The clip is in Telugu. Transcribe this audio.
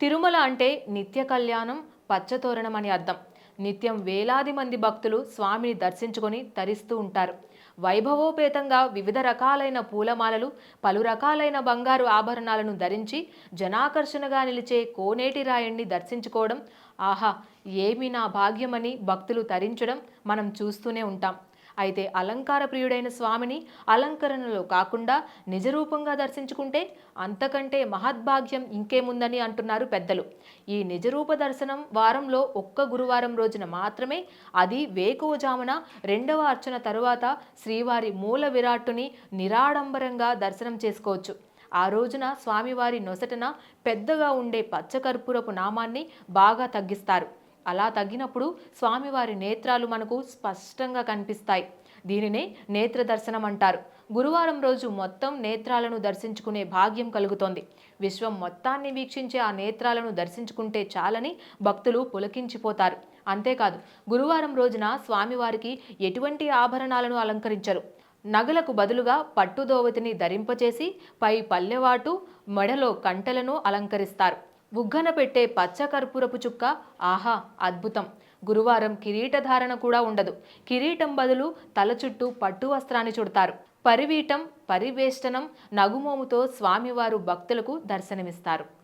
తిరుమల అంటే నిత్య కళ్యాణం, పచ్చతోరణం అని అర్థం. నిత్యం వేలాది మంది భక్తులు స్వామిని దర్శించుకొని తరిస్తూ ఉంటారు. వైభవోపేతంగా వివిధ రకాలైన పూలమాలలు, పలు రకాలైన బంగారు ఆభరణాలను ధరించి జనాకర్షణగా నిలిచే కోనేటి రాయుణ్ణి దర్శించుకోవడం, ఆహా ఏమి నా భాగ్యమని భక్తులు తరించడం మనం చూస్తూనే ఉంటాం. అయితే అలంకార ప్రియుడైన స్వామిని అలంకరణలో కాకుండా నిజరూపంగా దర్శించుకుంటే అంతకంటే మహద్భాగ్యం ఇంకేముందని అంటున్నారు పెద్దలు. ఈ నిజరూప దర్శనం వారంలో ఒక్క గురువారం రోజున మాత్రమే, అది వేకువజామున రెండవ అర్చన తరువాత శ్రీవారి మూల విరాట్టుని నిరాడంబరంగా దర్శనం చేసుకోవచ్చు. ఆ రోజున స్వామివారి నొసటన పెద్దగా ఉండే పచ్చకర్పూరపు నామాన్ని బాగా తగ్గిస్తారు. అలా తగ్గినప్పుడు స్వామివారి నేత్రాలు మనకు స్పష్టంగా కనిపిస్తాయి. దీనినే నేత్ర దర్శనం అంటారు. గురువారం రోజు మొత్తం నేత్రాలను దర్శించుకునే భాగ్యం కలుగుతోంది. విశ్వం మొత్తాన్ని వీక్షించే ఆ నేత్రాలను దర్శించుకుంటే చాలని భక్తులు పులకించిపోతారు. అంతేకాదు, గురువారం రోజున స్వామివారికి ఎటువంటి ఆభరణాలను అలంకరించరు. నగలకు బదులుగా పట్టుదోవతిని ధరింపచేసి పై పల్లెవాటు, మెడలో కంటలను అలంకరిస్తారు. బుగ్గన పెట్టే పచ్చ కర్పూరపు చుక్క, ఆహా అద్భుతం. గురువారం కిరీటధారణ కూడా ఉండదు. కిరీటం బదులు తల చుట్టూ పట్టు వస్త్రాన్ని చుడతారు. పరివీటం, పరివేష్టనం, నగుమోముతో స్వామివారు భక్తులకు దర్శనమిస్తారు.